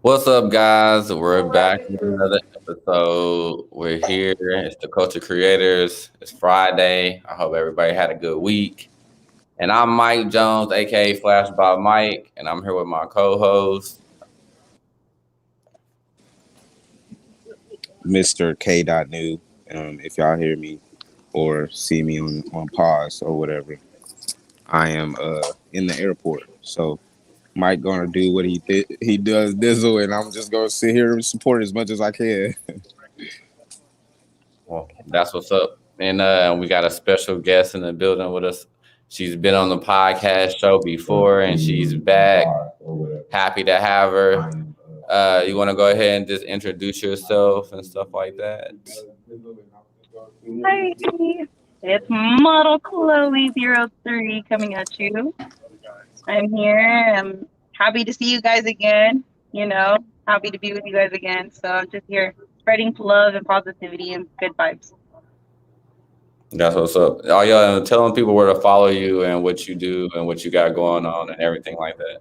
What's up, guys? We're back with another episode. We're here. It's the Culture Creators. It's Friday. I hope everybody had a good week. And I'm Mike Jones, aka Flash by Mike, and I'm here with my co-host. Mr. K. New. If y'all hear me or see me on pause or whatever, I am in the airport. So Mike gonna do what he does Dizzle, and I'm just gonna sit here and support as much as I can. Well, that's what's up. And we got a special guest in the building with us. She's been on the podcast show before, and she's back. Happy to have her. You want to go ahead and just introduce yourself and stuff like that? Hi, it's Model Chloe 03 coming at you. I'm here. I'm happy to see you guys again. Happy to be with you guys again. So I'm just here spreading love and positivity and good vibes. That's what's up. Are y'all telling people where to follow you and what you do and what you got going on and everything like that?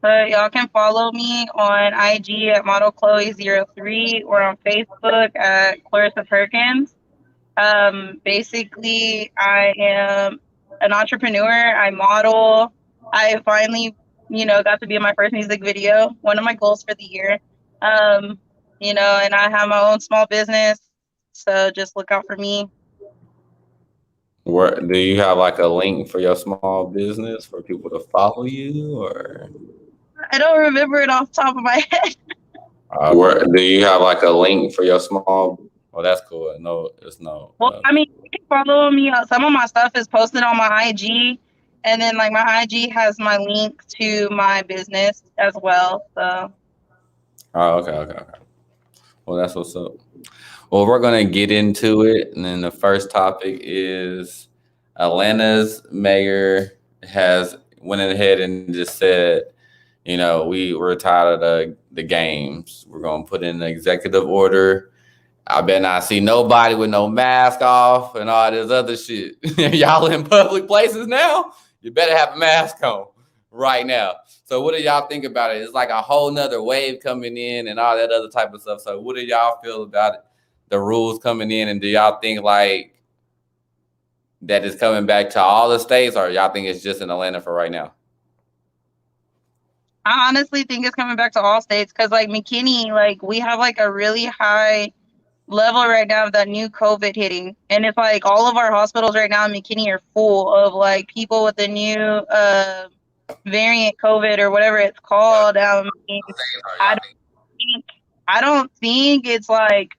But y'all can follow me on IG at Model Chloe 03 or on Facebook at Clarissa Perkins. Basically, I am an entrepreneur. I model. I finally, got to be in my first music video, one of my goals for the year. And I have my own small business. So just look out for me. Where do you have like a link for your small business for people to follow you, or I don't remember it off the top of my head. where do you have like a link for your small? Oh, that's cool. No, it's no. Well, I mean, you can follow me. Some of my stuff is posted on my IG. And then, like, my IG has my link to my business as well. So. Oh, okay. Well, that's what's up. Well, we're gonna get into it, and then the first topic is Atlanta's mayor has went ahead and just said, we're tired of the games. We're gonna put in an executive order. I bet not see nobody with no mask off and all this other shit. Y'all in public places now, you better have a mask on right now. So what do y'all think about it? It's like a whole nother wave coming in and all that other type of stuff. So what do y'all feel about it? The rules coming in, and do y'all think like that is coming back to all the states, or y'all think it's just in Atlanta for right now? I honestly think it's coming back to all states because, like, McKinney, like, we have like a really high level right now of that new COVID hitting, and it's like all of our hospitals right now in McKinney are full of like people with the new variant COVID or whatever it's called. I don't think it's like.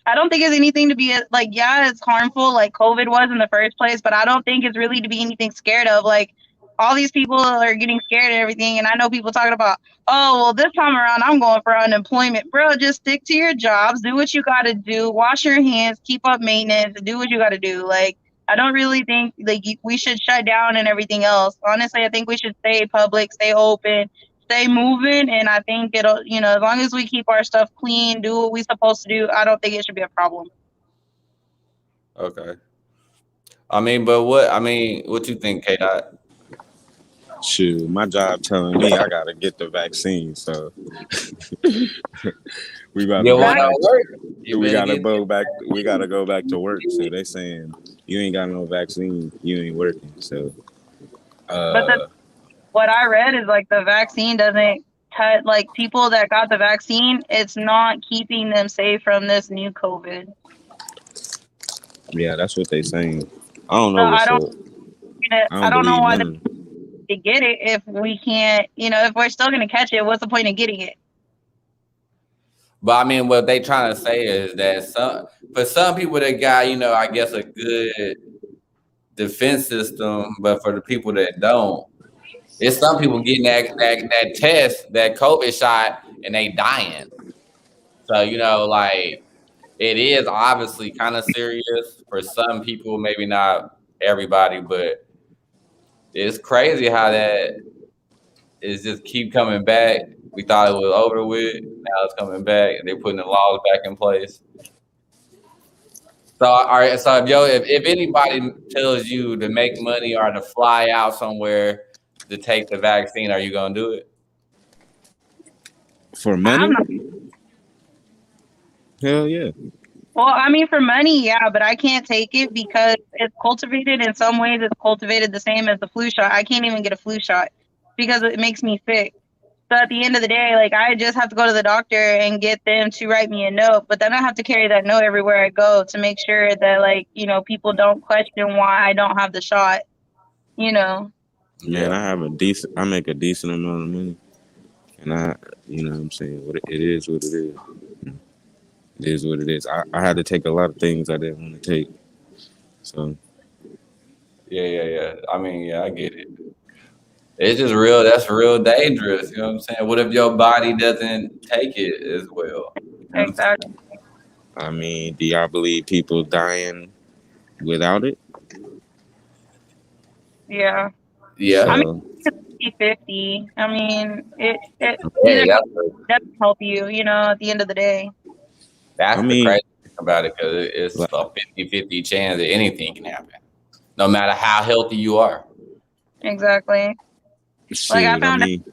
I don't think it's anything to be like, yeah, it's harmful like COVID was in the first place, but I don't think it's really to be anything scared of. Like, all these people are getting scared and everything. And I know people talking about, oh, well, this time around, I'm going for unemployment. Bro, just stick to your jobs, do what you got to do, wash your hands, keep up maintenance, do what you got to do. Like, I don't really think like we should shut down and everything else. Honestly, I think we should stay public, stay open, stay moving, and I think it'll, as long as we keep our stuff clean, do what we're supposed to do, I don't think it should be a problem. Okay. What you think, K Dot? Shoot, my job telling me I gotta get the vaccine, so we gotta go back. We gotta go back to work. So they saying you ain't got no vaccine, you ain't working. So, but what I read is like the vaccine doesn't cut like people that got the vaccine. It's not keeping them safe from this new COVID. Yeah, that's what they saying. I don't know. I don't know why they get it if we can't. If we're still gonna catch it, what's the point of getting it? But I mean, what they trying to say is that for some people that got, I guess a good defense system, but for the people that don't, it's some people getting that test, that COVID shot, and they dying. So, like, it is obviously kind of serious for some people, maybe not everybody, but it's crazy how that is just keep coming back. We thought it was over with. Now it's coming back, and they're putting the laws back in place. So, all right. So, if anybody tells you to make money or to fly out somewhere to take the vaccine, are you gonna do it? For I'm money? not. Hell yeah. Well, I mean, for money, yeah, but I can't take it because it's cultivated in some ways. It's cultivated the same as the flu shot. I can't even get a flu shot because it makes me sick. So at the end of the day, like I just have to go to the doctor and get them to write me a note. But then I have to carry that note everywhere I go to make sure that like people don't question why I don't have the shot. You know. Man, Yeah. I make a decent amount of money, and you know what I'm saying, it is what it is. It is what it is. I had to take a lot of things I didn't want to take. So Yeah. I mean, yeah, I get it. It's just real. That's real dangerous. You know what I'm saying? What if your body doesn't take it as well? You know what I'm saying? Exactly. I mean, do y'all believe people dying without it? Yeah. I Yeah. mean, So it's 50-50. I mean, it Hey, either doesn't help you. At the end of the day. I that's the mean, crazy thing about it because it's like, a 50-50 chance that anything can happen, no matter how healthy you are. Exactly. Like I shit. I found mean,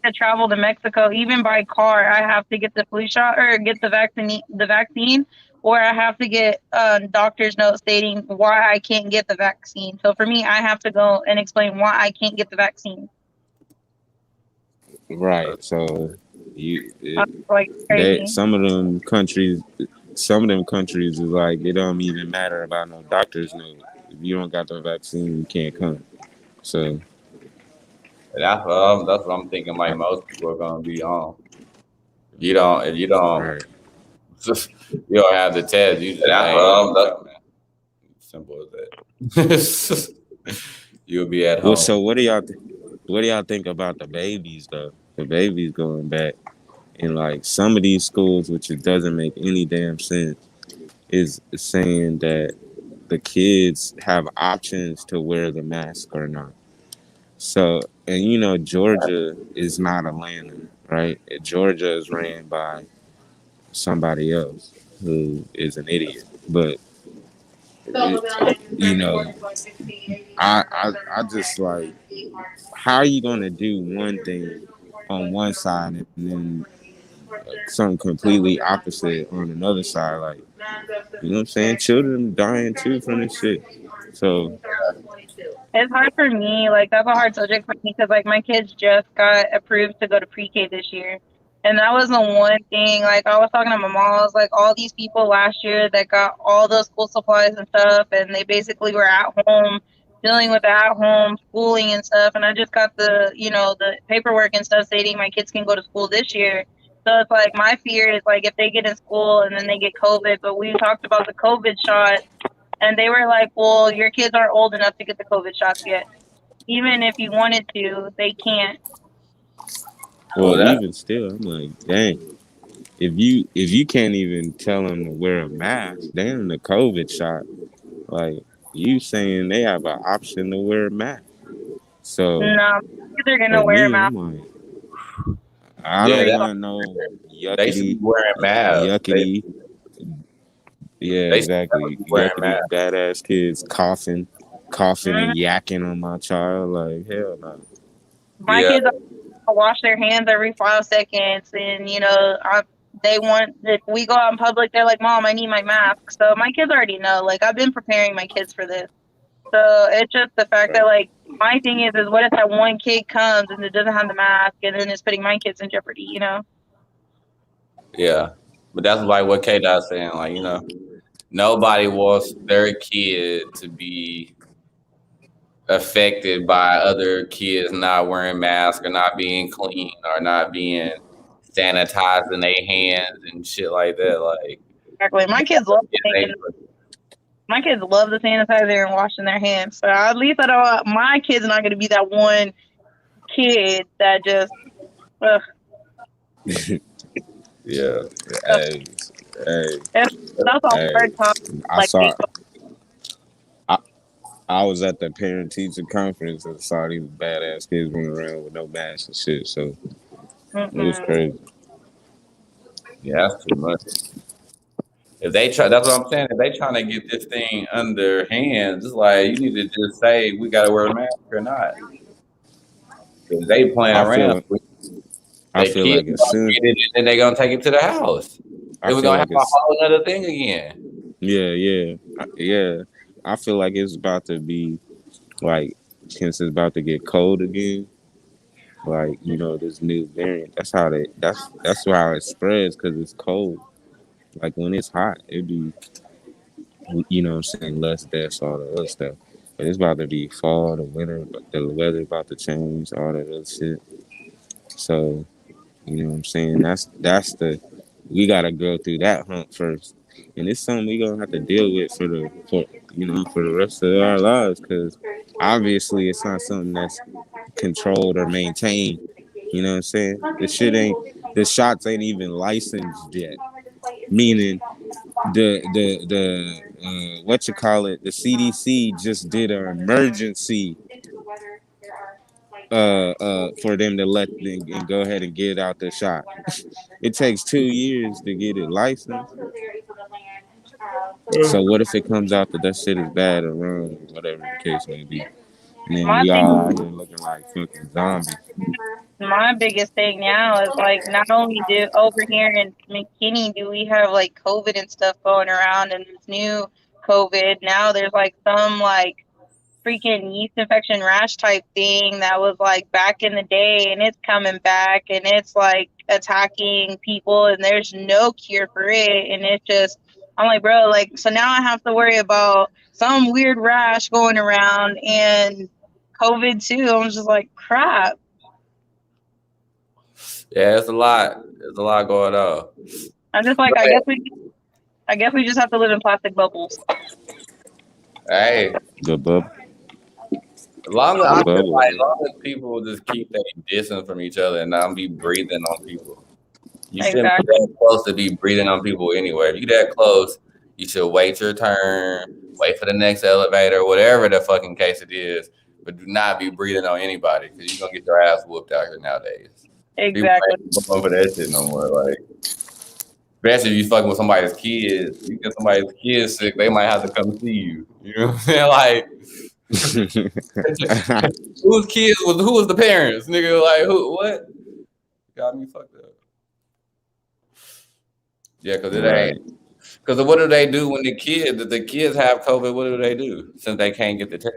to travel to Mexico, even by car, I have to get the flu shot or get the vaccine, or I have to get a doctor's note stating why I can't get the vaccine. So for me, I have to go and explain why I can't get the vaccine. right. So you, it, That's like they crazy. some of them countries is like it don't even matter about no doctor's note. If you don't got the vaccine, you can't come. So That's what I'm thinking. Like most people are gonna be on. If you don't, right. you don't have the test. You just ain't gonna come, man. Simple as that. You'll be at Well, home. so what do y'all think about the babies though? The babies going back in like some of these schools, which it doesn't make any damn sense, is saying that the kids have options to wear the mask or not. So, and you know, Georgia is not Atlanta, right? Georgia is ran by somebody else who is an idiot. But, you know, I just like, how are you going to do one thing on one side and then something completely opposite on another side? Like, you know what I'm saying? Children dying too from this shit. So, It's hard for me. Like that's a hard subject for me because like my kids just got approved to go to pre-K this year, and that was the one thing. Like I was talking to my mom, I was like, all these people last year that got all those school supplies and stuff, and they basically were at home dealing with the at-home schooling and stuff. And I just got the paperwork and stuff stating my kids can go to school this year. So it's like my fear is like if they get in school and then they get COVID. But we talked about the COVID shot and they were like, well, your kids aren't old enough to get the COVID shots yet. Even if you wanted to, they can't. Well, well, that even still, I'm like, dang. If you can't even tell them to wear a mask, damn the COVID shot. Like you saying they have an option to wear a mask. So No, they're gonna for wear a me, mask. I'm like, I yeah, don't Pretty that, want no they should be yuckity, wearing masks. yuckity. Yeah, They should definitely exactly. be wearing Yuckity masks. badass kids coughing mm, and yakking on my child. Like hell no. my Yeah, kids wash their hands every 5 seconds, and they want if we go out in public, they're like, "Mom, I need my mask." So my kids already know. Like I've been preparing my kids for this. So it's just the fact that like my thing is what if that one kid comes and it doesn't have the mask, and then it's putting my kids in jeopardy? yeah. But that's like what K Dot's saying. Like nobody wants their kid to be affected by other kids not wearing masks or not being clean or not being sanitizing their hands and shit like that. Like Exactly. My that kids love is taking dangerous. My kids love the sanitizer and washing their hands. So at least I don't. My kid's not going to be that one kid that just. Ugh, Yeah. Hey, hey, that's a hey. hard time. I Like saw they I, I was at the parent teacher conference and saw these badass kids running around with no masks and shit. So it was mm-mm. crazy. Yeah, that's too much. If they try, that's what I'm saying. If they trying to get this thing under hands, it's like you need to just say we got to wear a mask or not. If they playing I around, feel I The feel kids like as gonna soon get it, and then they're gonna take it to the house. I Then we're feel gonna have like a it's whole other thing again. yeah. I feel like it's about to be like since it's about to get cold again. Like this new variant. That's how it spreads because it's cold. Like when it's hot, it'd be what I'm saying, less deaths, all the other stuff. But it's about to be fall, the winter, but the weather about to change, all that other shit. So what I'm saying? That's the we gotta go through that hump first, and it's something we gonna have to deal with for the rest of our lives. Because obviously, it's not something that's controlled or maintained. You know what I'm saying? The shots ain't even licensed yet. Meaning the what you call it? The CDC just did an emergency for them to let them and go ahead and get out the shot. It takes 2 years to get it licensed. So what if it comes out that shit is bad or wrong or whatever the case may be, and then My we thing, all out here looking like fucking zombies. my biggest thing now is like not only do over here in McKinney do we have like COVID and stuff going around and this new COVID. Now there's like some like freaking yeast infection rash type thing that was like back in the day and it's coming back and it's like attacking people and there's no cure for it and it's just I'm like bro like so now I have to worry about some weird rash going around and COVID too. I'm just like crap. Yeah, it's a lot. There's a lot going on. I'm just like But I guess we just have to live in plastic bubbles. hey, The bub, as long as I the feel like bubble. as long as people just keep their distance from each other and not be breathing on people. You shouldn't be Exactly. that close to be breathing on people anyway. If you that close, you should wait your turn, wait for the next elevator, whatever the fucking case it is. But do not be breathing on anybody because you're gonna get your ass whooped out here nowadays. People Exactly. ain't going for that shit no more. Like, especially if you fucking with somebody's kids, you get somebody's kids sick, they might have to come see you. You know what I'm saying? Like, whose kids was who was the parents? Nigga, like who what? Got me fucked up. Yeah, because it ain't. Right. Because what do they do when the kids have COVID? What do they do since they can't get the test?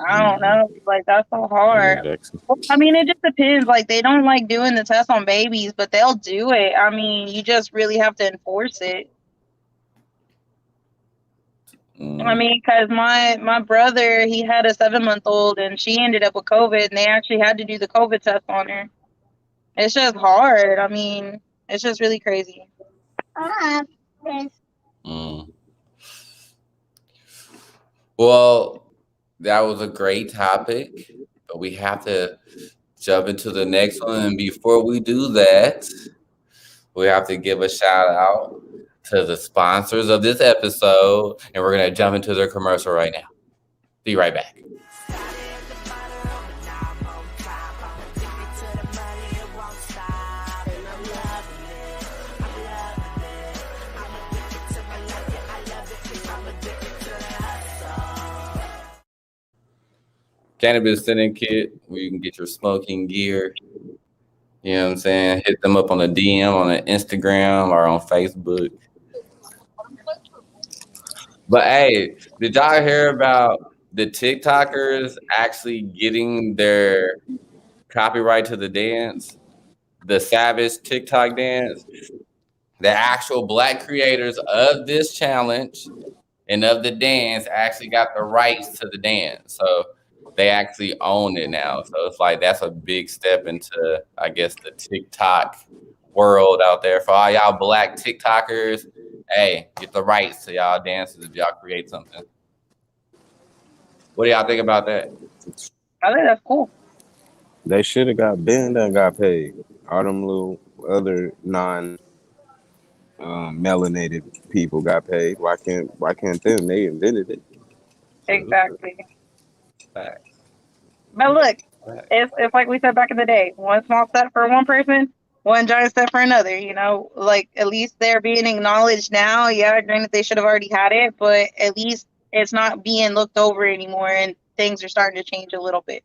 I don't know. Like that's so hard. Exactly. Well, I mean, it just depends. Like they don't like doing the test on babies, but they'll do it. I mean, you just really have to enforce it. I Mm. mean, because my brother, he had a 7-month-old, and she ended up with COVID, and they actually had to do the COVID test on her. It's just hard. I mean, it's just really crazy. Mm. Well, that was a great topic, but we have to jump into the next one. And before we do that, we have to give a shout out to the sponsors of this episode, and we're gonna jump into their commercial right now. Be right back. Cannabis Sending Kit, where you can get your smoking gear. You know what I'm saying? Hit them up on the DM, on the Instagram, or on Facebook. But hey, did y'all hear about the TikTokers actually getting their copyright to the dance? The Savage TikTok dance? The actual black creators of this challenge and of the dance actually got the rights to the dance. So they actually own it now. So it's like that's a big step into, I guess, the TikTok world out there. For all y'all black TikTokers, hey, get the rights to y'all dances if y'all create something. What do y'all think about that? I think that's cool. They should have got banned and got paid. All them little other non melanated people got paid. Why can't them? They invented it. True. Exactly. Facts. But look, Facts. it's like we said back in the day. One small step for one person, one giant step for another. You know, like at least they're being acknowledged now. Yeah, granted they should have already had it, but at least it's not being looked over anymore, and things are starting to change a little bit.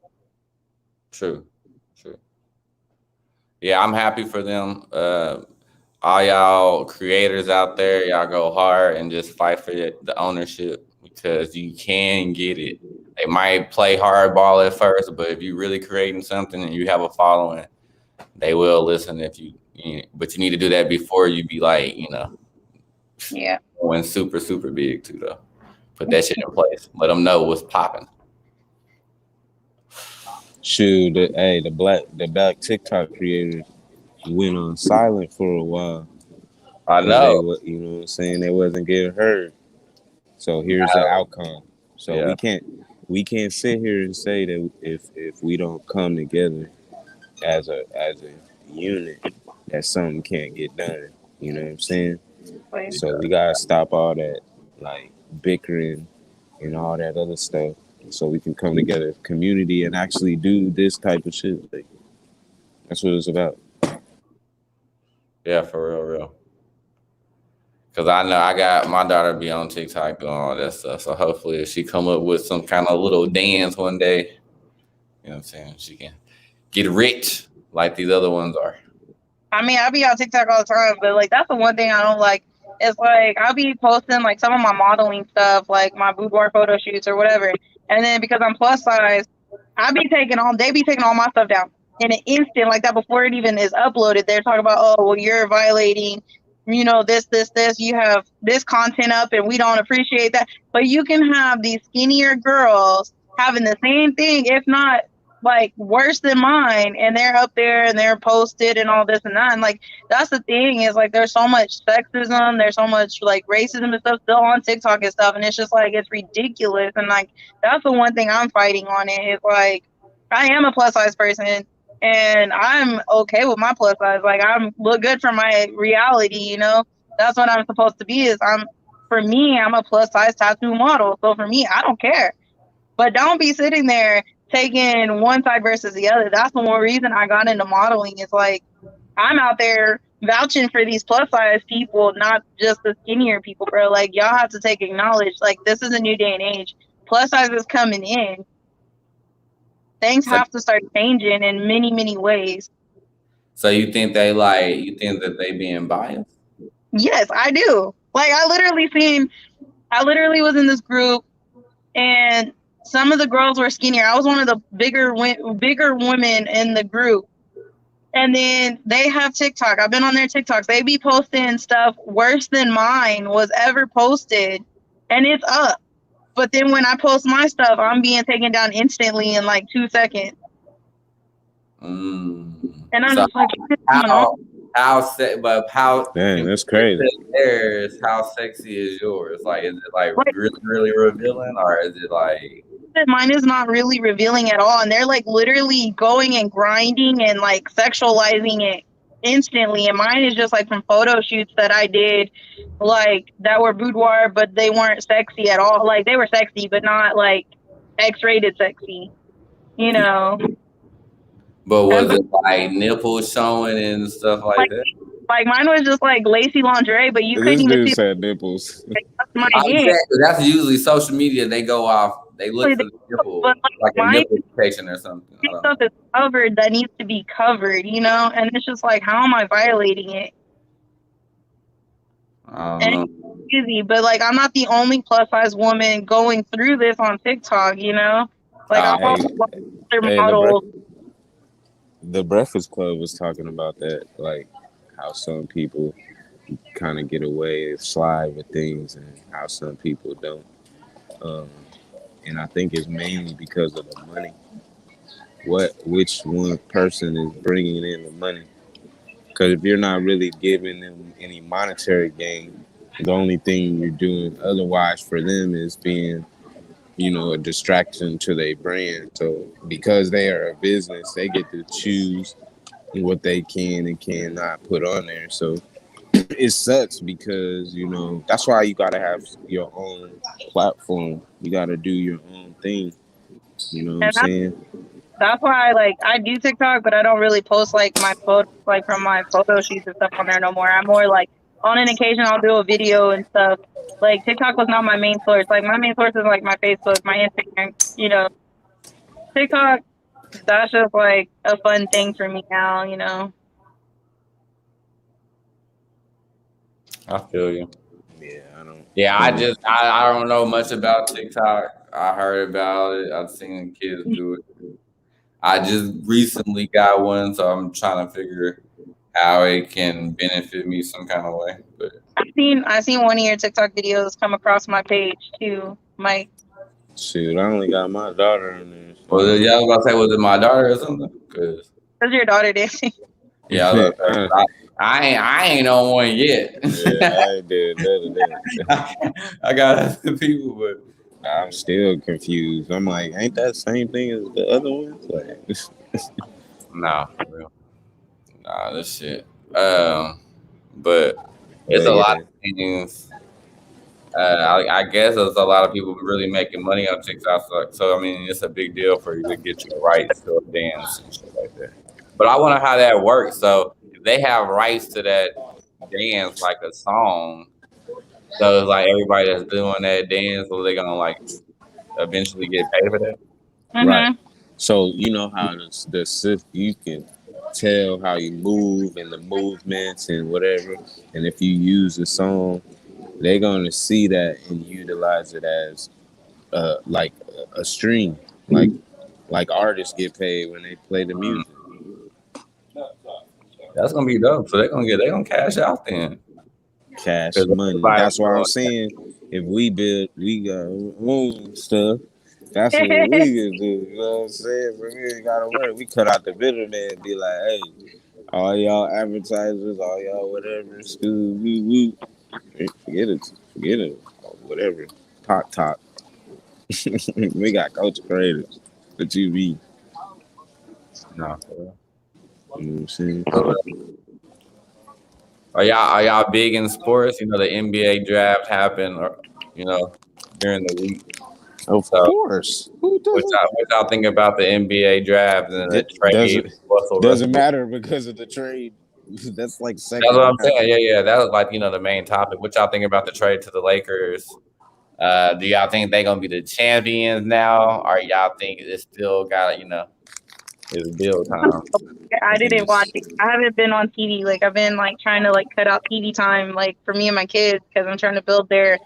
True. True. Yeah, I'm happy for them. All y'all creators out there, y'all go hard and just fight for the ownership because you can get it. They might play hardball at first, but if you're really creating something and you have a following, they will listen if but you need to do that before you be like, Yeah. going super, super big too, though. Put that shit in place. Let them know what's popping. Shoot, the black TikTok creators went on silent for a while I because they know. were, you know what I'm saying, they wasn't getting heard. So here's the outcome. So Yeah. we can't sit here and say that if we don't come together as a unit, that something can't get done. You know what I'm saying? So we gotta stop all that like bickering and all that other stuff, so we can come together as a community and actually do this type of shit. Like, that's what it's about. Yeah, for real, real. Because I know I got my daughter be on TikTok doing all that stuff. So hopefully if she come up with some kind of little dance one day, you know what I'm saying, she can get rich like these other ones are. I mean, I be on TikTok all the time, but like that's the one thing I don't like. It's like I'll be posting like some of my modeling stuff, like my boudoir photo shoots or whatever, and then because I'm plus size, they be taking all my stuff down in an instant like that before it even is uploaded. They're talking about, oh well, you're violating, this. You have this content up, and we don't appreciate that. But you can have these skinnier girls having the same thing, if not like worse than mine, and they're up there and they're posted and all this and that. And like that's the thing is like there's so much sexism, there's so much like racism and stuff still on TikTok and stuff, and it's just like it's ridiculous. And like that's the one thing I'm fighting on it is like I am a plus size person and I'm okay with my plus size. Like I'm look good for my reality, That's what I'm supposed to be is I'm a plus size tattoo model. So for me, I don't care. But don't be sitting there taking one side versus the other. That's the one reason I got into modeling. Is like I'm out there vouching for these plus size people, not just the skinnier people, bro. Like y'all have to acknowledge, like this is a new day and age. Plus size is coming in. Things So, have to start changing in many, many ways. so you think that they being biased? Yes, I do. Like I literally was in this group and some of the girls were skinnier. I was one of the bigger women in the group. And then they have TikTok. I've been on their TikToks. They be posting stuff worse than mine was ever posted. And it's up. But then when I post my stuff, I'm being taken down instantly in like 2 seconds. And I'm just like, how Dang, that's crazy. Theirs, how sexy is yours? Like, is it like really, really revealing, or is it like mine is not really revealing at all? And they're like literally going and grinding and like sexualizing it instantly. And mine is just like from photo shoots that I did, like that were boudoir, but they weren't sexy at all. Like they were sexy, but not like X-rated sexy, But was it like nipples showing and stuff like that? Like mine was just like lacy lingerie, but you couldn't This even dude see said nipples. my Exactly. That's usually social media. They go off. They look for the nipple, but like a nipple patient or something. Stuff is covered that needs to be covered, and it's just like, how am I violating it? I don't know. It's easy, but like I'm not the only plus size woman going through this on TikTok, Like I follow other models. The Breakfast Club was talking about that, like how some people kind of get away and slide with things, and how some people don't. And I think it's mainly because of the money. Which one person is bringing in the money? Because if you're not really giving them any monetary gain, the only thing you're doing otherwise for them is being, a distraction to their brand. So because they are a business, they get to choose what they can and cannot put on there. So it sucks because, that's why you got to have your own platform. You got to do your own thing. You know what I'm saying? That's why, like, I do TikTok, but I don't really post, like, my photos, like, from my photo shoots and stuff on there no more. I'm more, like, on an occasion, I'll do a video and stuff. Like, TikTok was not my main source. Like, my main source is, like, my Facebook, my Instagram, TikTok, that's just, like, a fun thing for me now, I feel you. Yeah, I don't. Yeah, I don't I don't know much about TikTok. I heard about it. I've seen kids do it. I just recently got one, so I'm trying to figure how it can benefit me some kind of way. But I seen one of your TikTok videos come across my page too, Mike. shoot. I only got my daughter in there. was it, So. yeah, I was about to say, was it my daughter or something? Cause That's your daughter dancing. yeah, I ain't on one yet. Yeah, I ain't did none of that. I got other people, but I'm still confused. I'm like, ain't that the same thing as the other ones? Like, nah, for real. Nah, this shit. But it's but a lot yeah, of things. I guess there's a lot of people really making money on TikTok. So I mean, it's a big deal for you to get your rights to a dance and shit like that. But I wonder how that works. So if they have rights to that dance, like a song, so it's like everybody that's doing that dance, so they gonna like eventually get paid for that. right. Mm-hmm. So you know how you can tell how you move and the movements and whatever. And if you use the song, they're gonna see that and utilize it as like a stream, like artists get paid when they play the Mm, music. that's gonna be dope. So they gonna cash out then Cash because money. everybody That's why I'm doing saying if we got our own stuff. That's what we can do. You know what I'm saying? But we ain't gotta worry. We cut out the middleman and be like, hey, all y'all advertisers, all y'all whatever, school, woo. Forget it. Forget it. Whatever. Top. We got Coach Creatorz. What you mean? no. For real. You know what I'm saying? So, are y'all big in sports? You know the NBA draft happened, or you know during the week. Of So course. Who doesn't? what y'all think about the NBA draft and the D- trade doesn't for Russell doesn't Westbrook? matter because of the trade. That's like That's what second I'm round. saying. Yeah. That was like the main topic. What y'all think about the trade to the Lakers? Do y'all think they're gonna be the champions now, or y'all think it's still got it's build time? I I think didn't watch it's it. I haven't been on TV. Like I've been like trying to like cut out TV time, like for me and my kids, because I'm trying to build their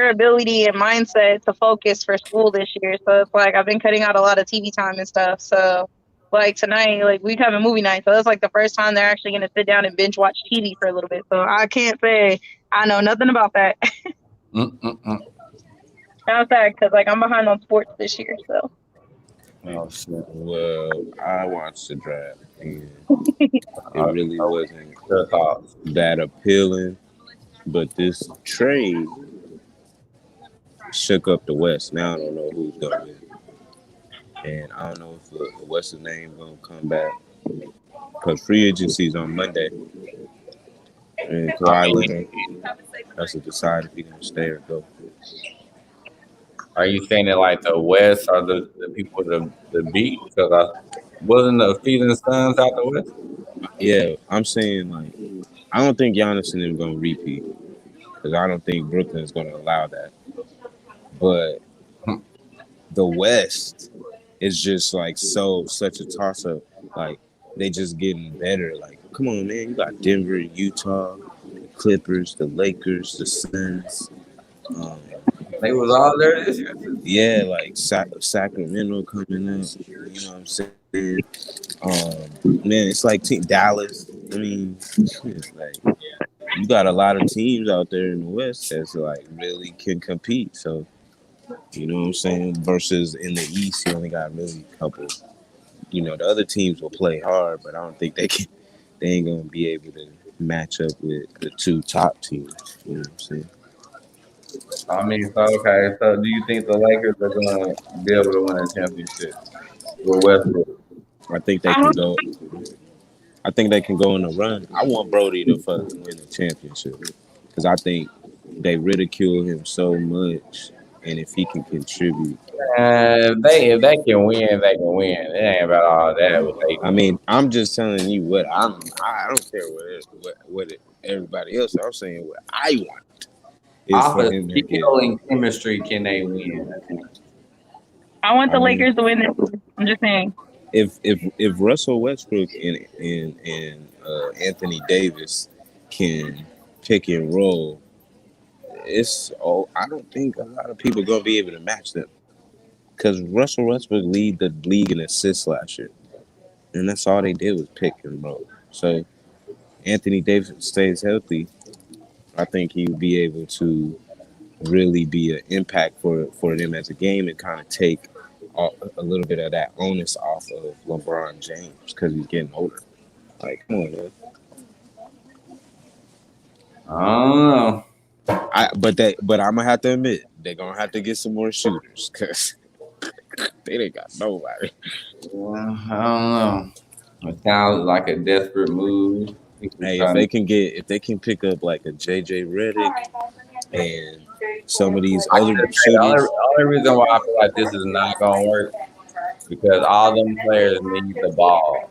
ability and mindset to focus for school this year. So it's like I've been cutting out a lot of TV time and stuff. So like tonight, like we have a movie night, so it's like the first time they're actually gonna sit down and binge watch TV for a little bit. So I can't say I know nothing about that. Mm-mm-mm. I'm sad because like I'm behind on sports this year. So Oh shit. well, I watched the draft and it Uh, really wasn't your thoughts? that appealing. But this trade shook up the West. Now I don't know who's gonna win, and I don't know if what's the name gonna come back because free agency is on Monday, and I Kawhi mean, Leonard has to decide if he's gonna stay or go. are you saying that like the West are the people to beat? Because I wasn't the Phoenix Suns out the West. Yeah, I'm saying like I don't think Giannis and them gonna repeat because I don't think Brooklyn's gonna allow that. But the West is just like such a toss up. Like they just getting better. Like come on, man, you got Denver, Utah, the Clippers, the Lakers, the Suns. Um, They was all there this year too. yeah, like Sacramento coming up. You know what I'm saying? Man, it's like Team Dallas. I mean, it's like you got a lot of teams out there in the West that's like really can compete. So you know what I'm saying? Versus in the East, you only got really a couple. You know, the other teams will play hard, but I don't think they can. They ain't gonna be able to match up with the two top teams. You know what I'm saying? I mean, so okay. So do you think the Lakers are going to be able to win a championship with Westbrook? I think they I can don't. go. I think they can go in a run. I want Brody to fucking win the championship because I think they ridicule him so much, and if he can contribute, If they can win, they can win. It ain't about all that with they I can. mean, I'm just telling you what I don't care everybody else. I'm saying what I want is Off for of him to get. skill and chemistry, can they win? I want I the mean, Lakers to win this year. I'm just saying. if Russell Westbrook and Anthony Davis can pick and roll, I don't think a lot of people gonna be able to match them because Russell Westbrook lead the league in assists last year, and that's all they did was pick and roll. So Anthony Davis stays healthy, I think he'll be able to really be an impact for them as a game and kind of take a little bit of that onus off of LeBron James because he's getting older. Like, come on, man. I don't know. But I'm gonna have to admit they're gonna have to get some more shooters because they ain't got nobody. I don't know. It sounds like a desperate move. People Hey, trying to. if they can pick up like a JJ Redick and some of these I other can say shooters, only reason why I feel like this is not gonna work because all them players need the ball.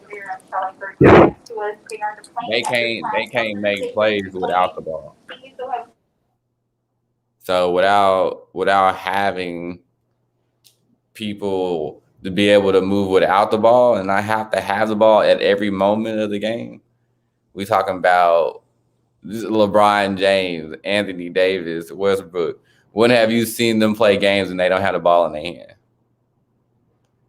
They can't make plays without the ball. So without having people to be able to move without the ball and not have to have the ball at every moment of the game, we talking about LeBron James, Anthony Davis, Westbrook. When have you seen them play games and they don't have the ball in their hand?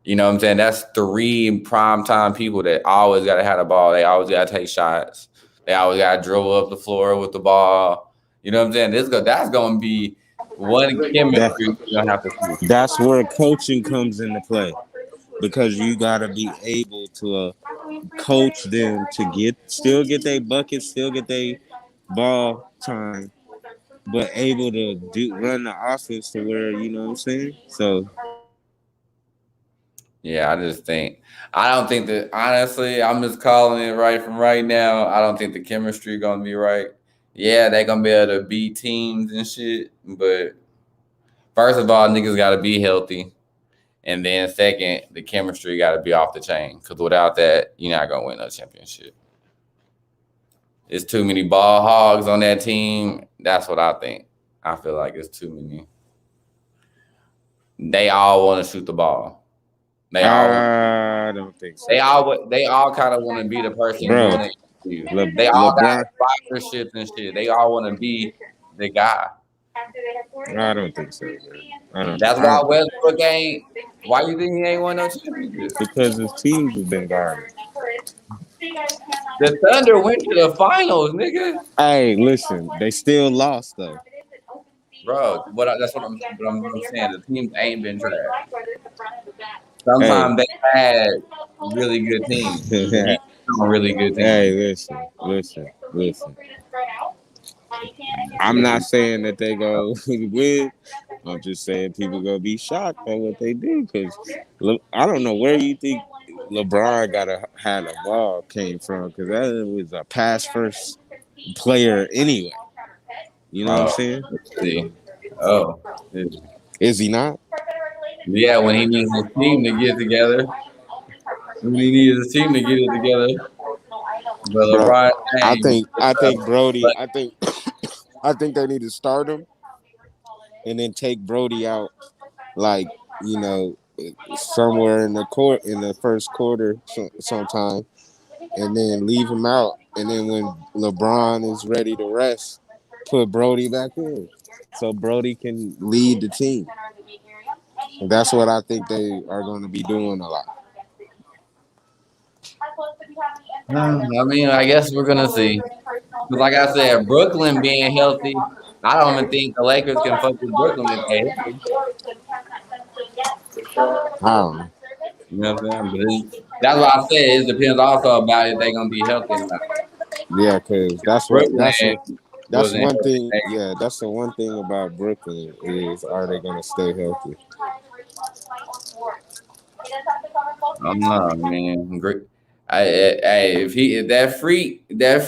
You know what I'm saying? That's three primetime people that always got to have the ball. They always got to take shots. They always got to dribble up the floor with the ball. You know what I'm saying? That's going to be one that chemistry you're going to have to see. that's where coaching comes into play because you gotta be able to coach them to still get their buckets, still get their ball time, but able to run the offense to where you know what I'm saying. So Yeah, I don't think that, honestly, I'm just calling it right from right now. I don't think the chemistry going to be right. Yeah, they going to be able to beat teams and shit. But first of all, niggas got to be healthy. And then second, the chemistry got to be off the chain. Because without that, you're not going to win no championship. It's too many ball hogs on that team. That's what I think. I feel like it's too many. They all want to shoot the ball. I don't think so, They all kind of want to be the person bro. doing it. They all got LeBron, sponsorships and shit. They all want to be the guy. I don't think so, man. That's why Westbrook ain't. Why you think he ain't won no championship? Because his teams have been garbage. The Thunder went to the finals, nigga. Hey, listen, they still lost though. Bro, that's what I'm saying. The teams ain't been trash. Hey, Sometimes they had really good teams. The Heat are really good hey, teams. listen. I'm not saying that they go win. I'm just saying people gonna be shocked at what they do because I don't know where you think LeBron had a ball came from because that was a pass first player anyway. You know what I'm Oh, saying? let's see. Oh, Is he not? yeah. When he needs his team to get together, when he needs his team to get it together, but Bro, LeBron James, I think Brody. I think they need to start him and then take Brody out, like you know, somewhere in the court in the first quarter sometime, and then leave him out. And then when LeBron is ready to rest, put Brody back in, so Brody can lead the team. And that's what I think they are going to be doing a lot. I mean, I guess we're gonna see. 'Cause like I said, Brooklyn being healthy, I don't even think the Lakers can fuck with Brooklyn if they healthy. I don't know. You know what I'm saying? That's why I said it depends also about if they're gonna be healthy or not. Yeah, because Brooklyn that's wasn't one healthy. thing. Yeah, that's the one thing about Brooklyn is are they going to stay healthy? I'm not, man. Great. If that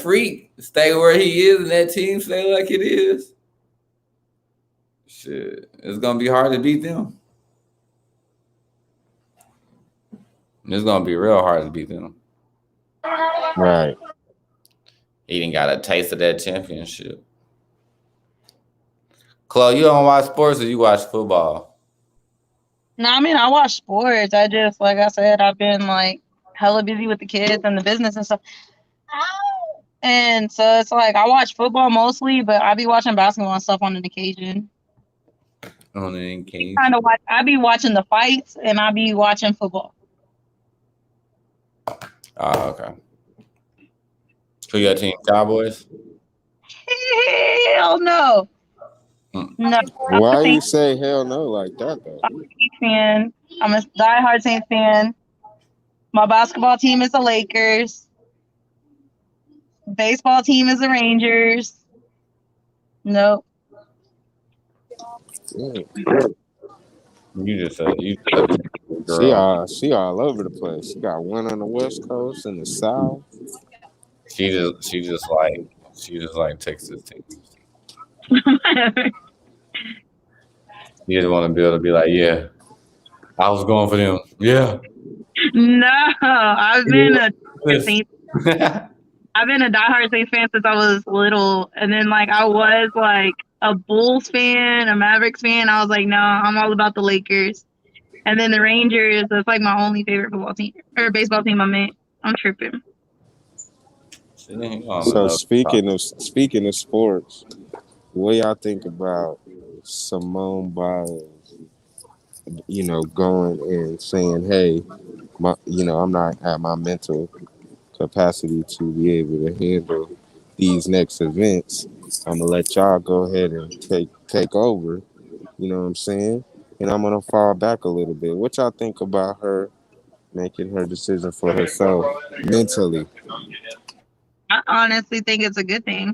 freak stay where he is and that team stay like it is, shit, it's gonna be hard to beat them. It's gonna be real hard to beat them. Right. He didn't got a taste of that championship. Chloe, you don't watch sports or you watch football? No, I mean I watch sports. I just like I said, I've been like hella busy with the kids and the business and stuff. And so it's like I watch football mostly, but I be watching basketball and stuff on an occasion. On an occasion. Kind of watch. I be watching the fights and I be watching football. Oh, okay. Who your team? Cowboys? Hell no. No, I'm Why a you Saints say hell no like that though? fan. I'm a diehard Saints fan. My basketball team is the Lakers. Baseball team is the Rangers. Nope. Yeah. You just said girl. She all over the place. She got one on the West Coast and the South. She just like Texas teams. You just want to be able to be like, yeah, I was going for them. Yeah. No, I've been a Saints. Yes. I've been a diehard Saints fan since I was little, and then like I was like a Bulls fan, a Mavericks fan. I was like, no, I'm all about the Lakers. And then the Rangers. That's like my only favorite football team or baseball team. I'm tripping. So speaking of sports, what y'all think about Simone Biles? You know, going and saying, "Hey, I'm not at my mental capacity to be able to handle these next events. I'm gonna let y'all go ahead and take over." You know what I'm saying? And I'm gonna fall back a little bit. What y'all think about her making her decision for herself mentally? I honestly think it's a good thing.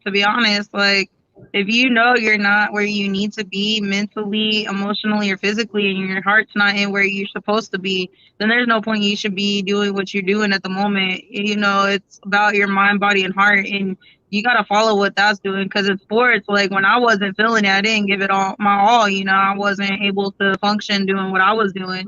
To be honest, like if you know you're not where you need to be mentally, emotionally, or physically, and your heart's not in where you're supposed to be, then there's no point you should be doing what you're doing at the moment. You know, it's about your mind, body, and heart, and you gotta follow what that's doing. Because in sports, like when I wasn't feeling it, I didn't give it all my all. You know, I wasn't able to function doing what I was doing.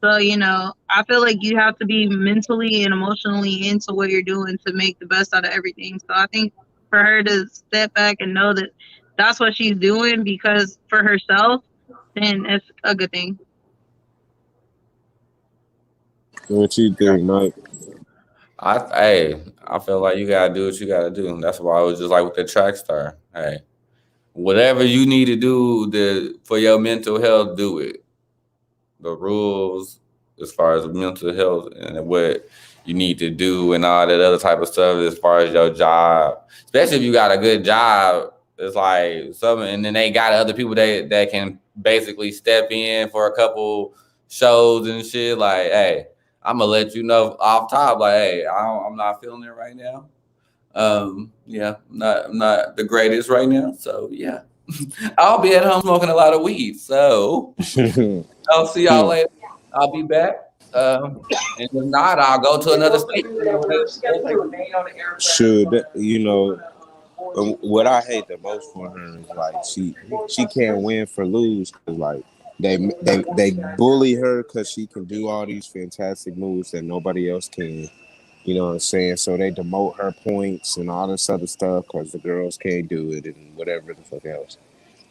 So, you know, I feel like you have to be mentally and emotionally into what you're doing to make the best out of everything. So I think for her to step back and know that that's what she's doing because for herself, then it's a good thing. What you think, Mike? I feel like you gotta do what you gotta do. That's why I was just like with the track star. Hey, whatever you need to do for your mental health, do it. The rules as far as mental health and what you need to do and all that other type of stuff as far as your job. Especially if you got a good job, it's like something and then they got other people that can basically step in for a couple shows and shit. Like, hey, I'm gonna let you know off top, like, hey, I'm not feeling it right now. Yeah, I'm not the greatest right now. So yeah. I'll be at home smoking a lot of weed. So I'll see y'all later. I'll be back. And if not, I'll go to another state. Should what I hate the most for her is like she can't win for lose because like they bully her because she can do all these fantastic moves that nobody else can. You know what I'm saying? So they demote her points and all this other stuff because the girls can't do it and whatever the fuck else.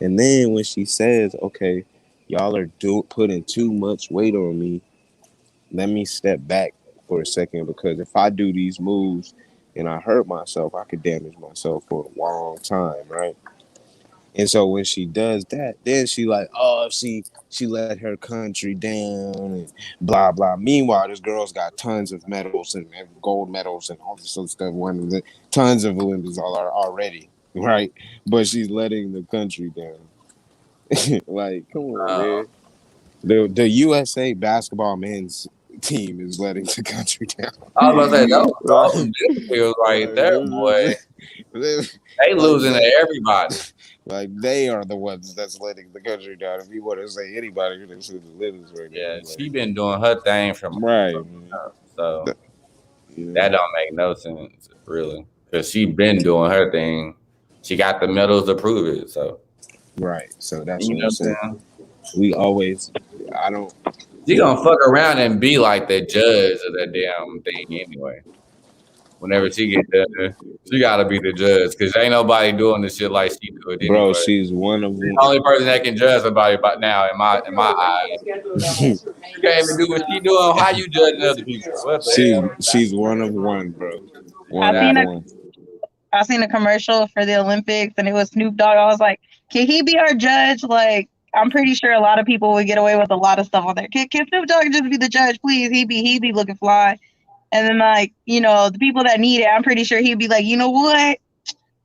And then when she says, "Okay, y'all are putting too much weight on me. Let me step back for a second because if I do these moves and I hurt myself, I could damage myself for a long time, right?" And so when she does that, then she like, oh, she let her country down and blah blah. Meanwhile, this girl's got tons of medals and gold medals and all this other stuff. Tons of Olympics already, right? But she's letting the country down. Like, come on, man. The USA basketball men's team is letting the country down. I was about to say those feels right there, boy. They losing to everybody. Like they are the ones that's letting the country down. If you want to say anybody, that's who the livers right now. Yeah, she been doing her thing from right. So that don't make no sense, really, because she been doing her thing. She got the medals to prove it. So right. So that's what I'm saying. We always, I don't. She gonna fuck around and be like the judge of that damn thing anyway. Whenever she get there, she gotta be the judge because ain't nobody doing this shit like she do it anyway. Bro, she's one of the only person that can judge somebody about now in my eyes. You can't even do what she doing. How you judging other people? She's one of one, bro. I I seen a commercial for the Olympics and it was Snoop Dogg. I was like, can he be our judge? Like, I'm pretty sure a lot of people would get away with a lot of stuff on there. Can Snoop Dogg just be the judge, please? He'd be looking fly. And then like, the people that need it, I'm pretty sure he'd be like, you know what?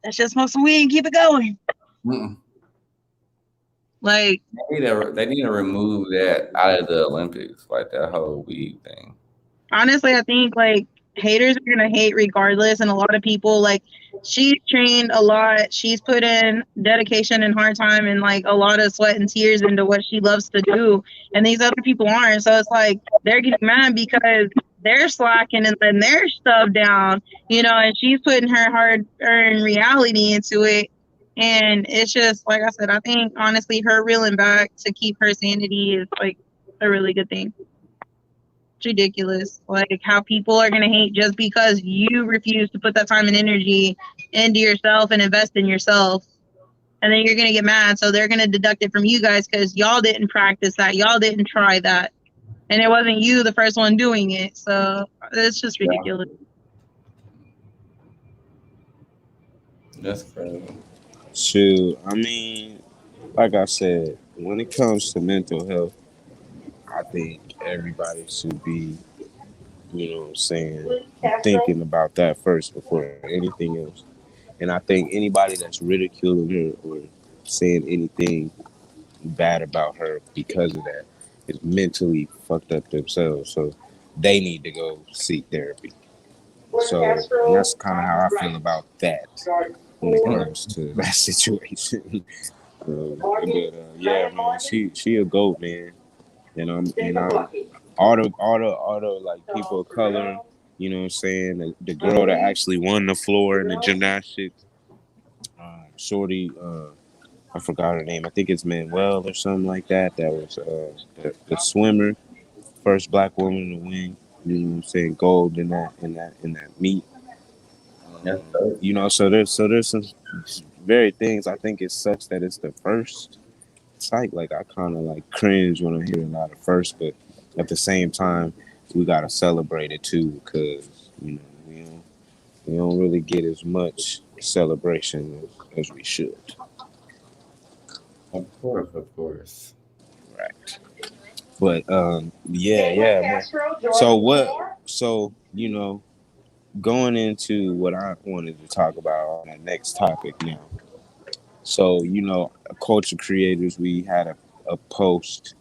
Let's just smoke some weed and keep it going. Mm-mm. Like, They need to remove that out of the Olympics, like that whole weed thing. honestly, I think like haters are gonna hate regardless, and a lot of people like she's trained a lot. She's put in dedication and hard time and like a lot of sweat and tears into what she loves to do, and these other people aren't. So it's like they're getting mad because they're slacking and letting their stuff down, and she's putting her hard-earned reality into it. And it's just like I said, I think honestly, her reeling back to keep her sanity is like a really good thing. It's ridiculous. Like how people are gonna hate just because you refuse to put that time and energy into yourself and invest in yourself. And then you're gonna get mad. So they're gonna deduct it from you guys because y'all didn't practice that. Y'all didn't try that. And it wasn't you the first one doing it. So it's just Yeah, ridiculous. that's crazy. Shoot, I mean, like I said, when it comes to mental health, I think everybody should be, what I'm saying, thinking about that first before anything else. And I think anybody that's ridiculing her or saying anything bad about her because of that is mentally fucked up themselves. So they need to go seek therapy. So and that's kind of how I feel about that when it Mm. comes to that situation. Yeah, man, she a goat, man. And all the like people of color, what I'm saying, the girl that actually won the floor in the gymnastics, shorty, I forgot her name. I think it's Manuel or something like that. That was the swimmer, first black woman to win. You know what I'm saying? Gold in that meet. That's dope. So there's some very things. I think it sucks that it's the first. It's like I kind of like cringe when I hear a lot of first, but at the same time, we gotta celebrate it too because we don't really get as much celebration as we should. Of course, of course. Right. But yeah, man. So what? So going into what I wanted to talk about on the next topic now. So culture creators, we had a post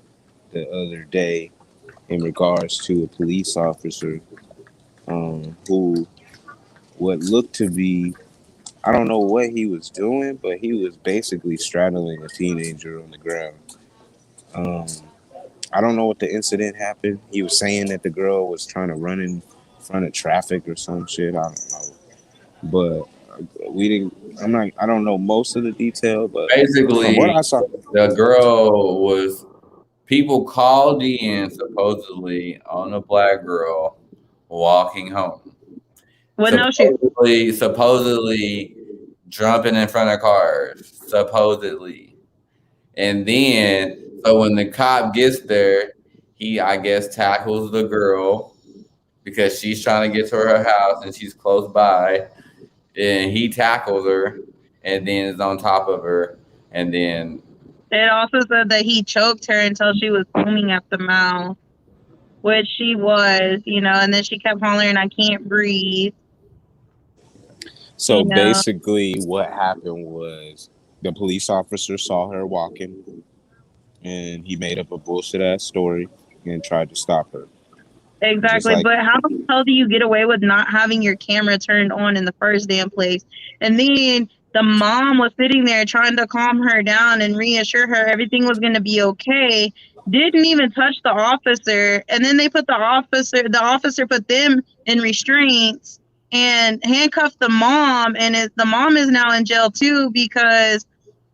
the other day in regards to a police officer who what looked to be, I don't know what he was doing, but he was basically straddling a teenager on the ground. Um, I don't know what the incident happened. He was saying that the girl was trying to run in front of traffic or some shit. I don't know, but we didn't. I don't know most of the detail, but from what Basically, I saw, the girl was people called in supposedly on a black girl walking home. With no shoes. Supposedly jumping in front of cars. Supposedly. And then so when the cop gets there, he I guess tackles the girl because she's trying to get to her house and she's close by. And he tackles her and then is on top of her and then It also said that he choked her until she was foaming at the mouth, which she was, and then she kept hollering, I can't breathe, so you know. basically what happened was the police officer saw her walking, and he made up a bullshit ass story and tried to stop her. Just Exactly, like but how the hell do you get away with not having your camera turned on in the first damn place? And then the mom was sitting there trying to calm her down and reassure her everything was going to be okay. Didn't even touch the officer, and then they put the officer put them in restraints and handcuffed the mom, and the mom is now in jail too because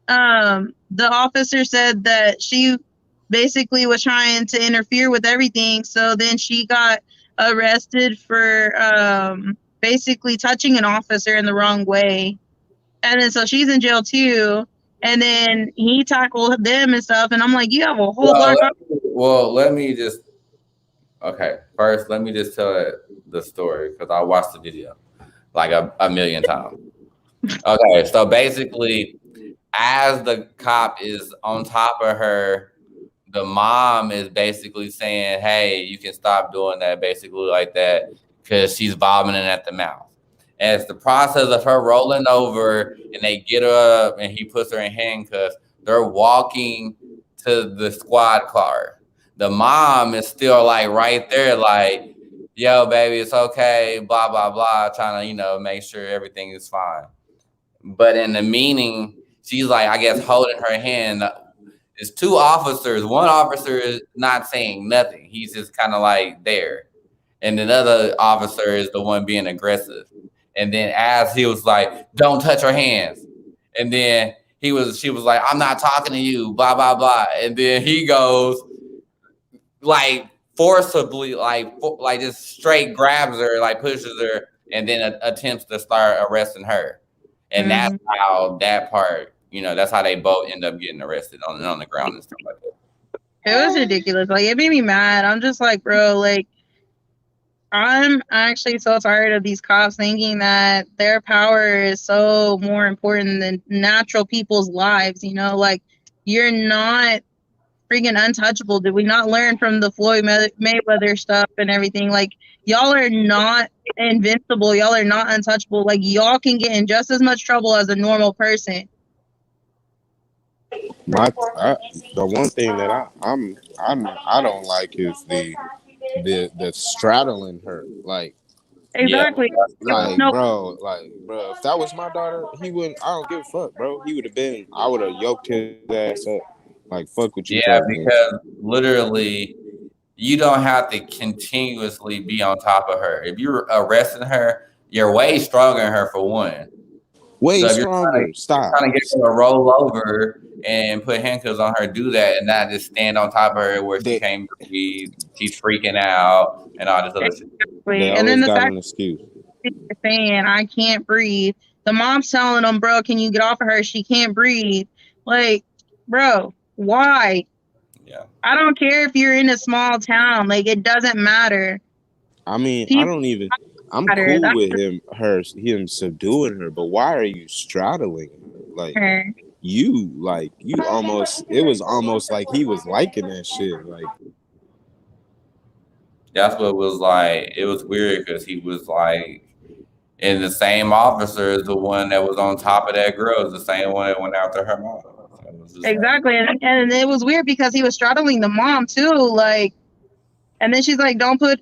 the officer said that she basically was trying to interfere with everything. So then she got arrested for basically touching an officer in the wrong way. And then so she's in jail too. And then he tackled them and stuff. And I'm like, you have a whole well black. let me just okay. First let me just tell the story because I watched the video like a million times. Okay, so basically, as the cop is on top of her, the mom is basically saying, "Hey, you can stop doing that," basically like that, because she's vomiting at the mouth. And it's the process of her rolling over, and they get her up, and he puts her in handcuffs. They're walking to the squad car. The mom is still like right there, like, "Yo, baby, it's okay," blah blah blah, trying to make sure everything is fine. But in the meaning, she's like, I guess, holding her hand. It's two officers. One officer is not saying nothing. He's just kind of like there. And another officer is the one being aggressive. And then as he was like, don't touch her hands. And then she was like, I'm not talking to you, blah, blah, blah. And then he goes, like, forcibly, like just straight grabs her, like pushes her, and then attempts to start arresting her. And that's Mhm. how that part, that's how they both end up getting arrested on the ground and stuff like that. It was ridiculous. Like it made me mad. I'm just like, bro, like I'm actually so tired of these cops thinking that their power is so more important than natural people's lives, like you're not freaking untouchable. Did we not learn from the Floyd Mayweather stuff and everything? Like y'all are not invincible. Y'all are not untouchable. Like y'all can get in just as much trouble as a normal person. My the one thing that I don't like is the straddling her. Yeah. Exactly. Like, No, bro, if that was my daughter, he wouldn't. I don't give a fuck, bro. He would have been. I would have yoked his ass up. Like, fuck what you Yeah, talking about. because literally you don't have to continuously be on top of her. If you're arresting her, you're way stronger than her for one. Way So if stronger. you're Stop. trying to get her to roll over and put handcuffs on her, do that and not just stand on top of her where she They can't breathe, she's freaking out and all this other shit. they exactly. And then always the got fact an excuse. that they're saying I can't breathe. The mom's telling them, bro, can you get off of her? She can't breathe. Like, bro, why? Yeah. I don't care if you're in a small town. Like, it doesn't matter. I mean, I People don't even. I'm matter. cool That's with him subduing her, but why are you straddling her? her. You almost. It was almost like he was liking that shit. Like, That's what it was like. It was weird because he was like, and the same officer is the one that was on top of that girl, is the same one that went after her mom. So it was just like, Exactly. And it was weird because he was straddling the mom too. Like, and then she's like, don't put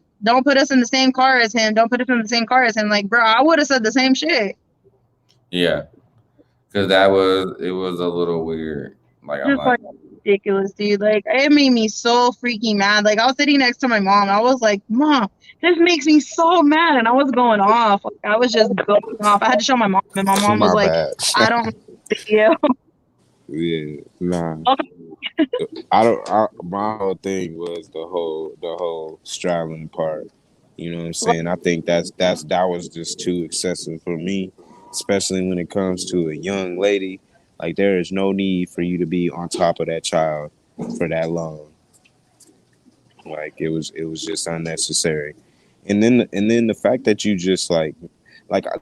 us in the same car as him. Don't put us in the same car as him. Like, bro, I would have said the same shit. yeah, because it was a little weird. Like, I'm Just like, like ridiculous, dude. Like it made me so freaking mad. Like I was sitting next to my mom. I was like, Mom, this makes me so mad. And I was going off. Like, I was just going off. I had to show my mom, and my mom was my like, bad. I don't like the video. Yeah, nah. Okay. I don't. My whole thing was the whole straddling part. You know what I'm saying? I think that was just too excessive for me, especially when it comes to a young lady. Like there is no need for you to be on top of that child for that long. Like it was just unnecessary. And then the fact that you just like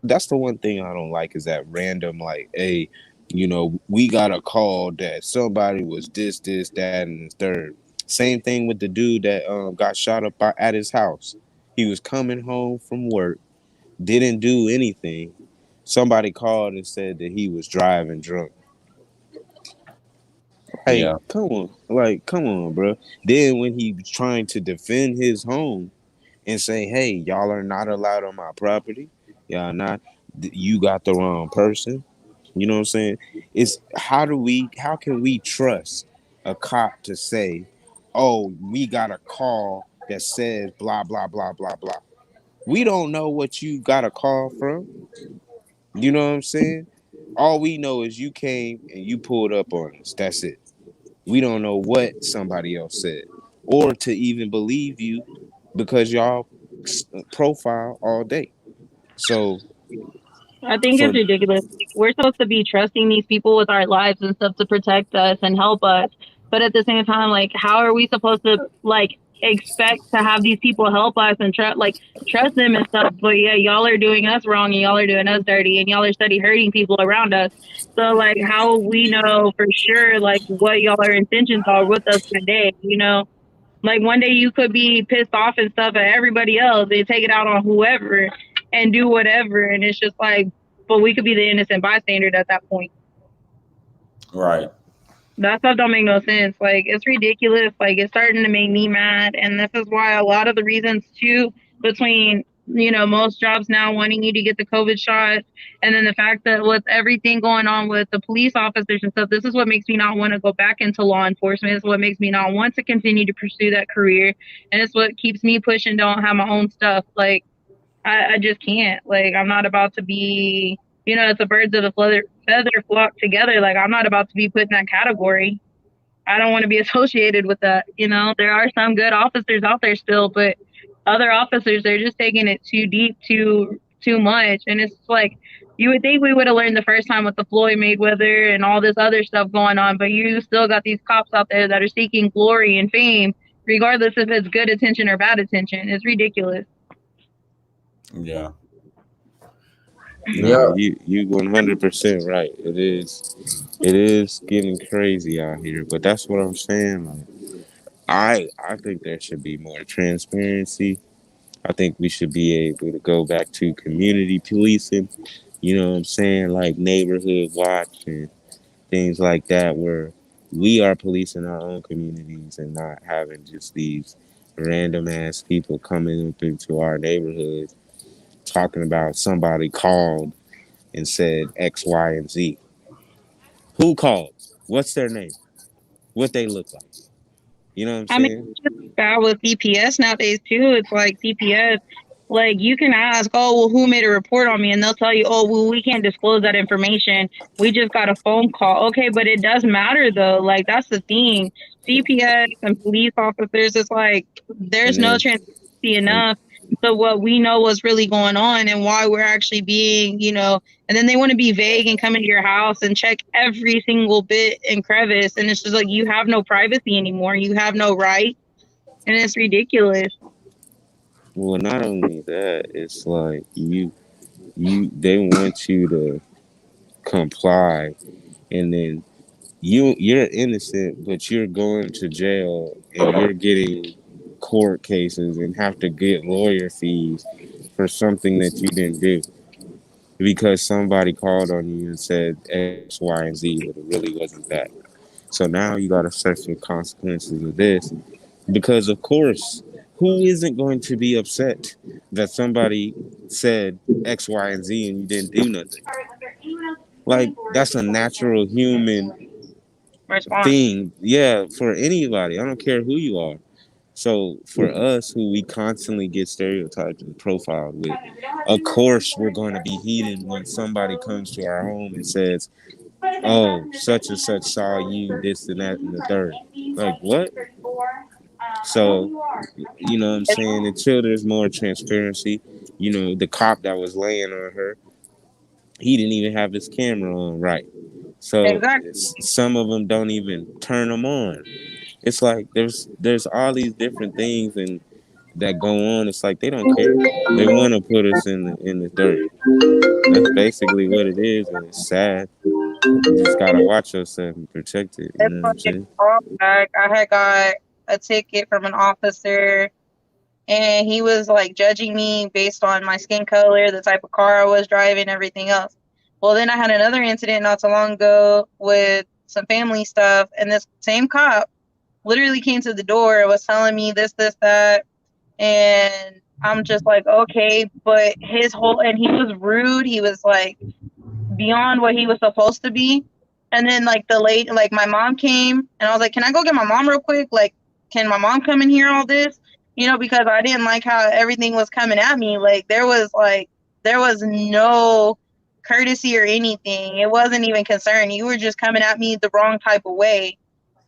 that's the one thing I don't like is that random like, hey, we got a call that somebody was this, that, and the third. Same thing with the dude that got shot up at his house. He was coming home from work, didn't do anything. Somebody called and said that he was driving drunk. Hey, yeah, come on, bro. Then when he was trying to defend his home and say, "Hey, y'all are not allowed on my property. Y'all not. You got the wrong person." You know what I'm saying? It's how can we trust a cop to say, "Oh, we got a call that says blah blah blah blah blah." We don't know what you got a call from. You know what I'm saying? All we know is you came and you pulled up on us. That's it. We don't know what somebody else said or to even believe you because y'all profile all day. So I think for it's ridiculous. Like, we're supposed to be trusting these people with our lives and stuff to protect us and help us. But at the same time, like, how are we supposed to, like, expect to have these people help us and trust them and stuff. But yeah, y'all are doing us wrong and y'all are doing us dirty and y'all are steady hurting people around us. So like, how we know for sure like what y'all are intentions are with us that day? You know, like one day you could be pissed off and stuff at everybody else and take it out on whoever and do whatever, and it's just like, but we could be the innocent bystander at that point. Right. That stuff don't make no sense. Like it's ridiculous. Like it's starting to make me mad, and this is why a lot of the reasons too between most jobs now wanting you to get the COVID shot, and then the fact that with everything going on with the police officers and stuff, this is what makes me not want to go back into law enforcement. It's what makes me not want to continue to pursue that career, and it's what keeps me pushing. Don't have my own stuff. Like I just can't. Like I'm not about to be. It's a birds of a feather flock together. Like I'm not about to be put in that category. I don't want to be associated with that. There are some good officers out there still, but other officers they're just taking it too deep, too much. And it's like you would think we would have learned the first time with the Floyd Mayweather and all this other stuff going on, but you still got these cops out there that are seeking glory and fame, regardless if it's good attention or bad attention. It's ridiculous. Yeah. Nah, Yeah. you 100% right. It is getting crazy out here, but that's what I'm saying. Like, I think there should be more transparency. I think we should be able to go back to community policing. You know what I'm saying? Like neighborhood watch and things like that, where we are policing our own communities and not having just these random ass people coming up into our neighborhood talking about somebody called and said X, Y, and Z. Who called? What's their name? What they look like? You know what I'm I mean, saying? it's just bad with CPS nowadays too. It's like CPS, like you can ask, oh, well, who made a report on me, and they'll tell you, oh, well, we can't disclose that information. We just got a phone call. Okay, but it does matter though. Like that's the thing. CPS and police officers, it's like there's And no then transparency and enough. So what we know what's really going on and why we're actually being, and then they want to be vague and come into your house and check every single bit and crevice. And it's just like you have no privacy anymore. You have no right. And it's ridiculous. well, not only that, it's like you they want you to comply, and then you're innocent, but you're going to jail and you're getting court cases and have to get lawyer fees for something that you didn't do because somebody called on you and said X, Y, and Z, but it really wasn't that. So now you got to suffer the consequences of this because, of course, who isn't going to be upset that somebody said X, Y, and Z and you didn't do nothing? Like, that's a natural human Response. thing. Yeah, for anybody. I don't care who you are. So for us, who we constantly get stereotyped and profiled with, of course we're going to be heated when somebody comes to our home and says, "Oh, such and such saw you this and that and the third." Like what? So you know what I'm saying? Until there's more transparency, the cop that was laying on her, he didn't even have his camera on right. So Exactly. some of them don't even turn them on. It's like there's all these different things and that go on. It's like they don't care. They want to put us in the dirt. That's basically what it is, and it's sad. You just gotta watch yourself and protect it. You It's know what I'm like saying? I had got a ticket from an officer and he was like judging me based on my skin color, the type of car I was driving, everything else. Well, then I had another incident not so long ago with some family stuff, and this same cop literally came to the door and was telling me this, that, and I'm just like, okay, but and he was rude. He was like beyond what he was supposed to be. And then like the late, like my mom came and I was like, can I go get my mom real quick? Like, can my mom come and hear all this? Because I didn't like how everything was coming at me. Like there was no courtesy or anything. It wasn't even concern. You were just coming at me the wrong type of way.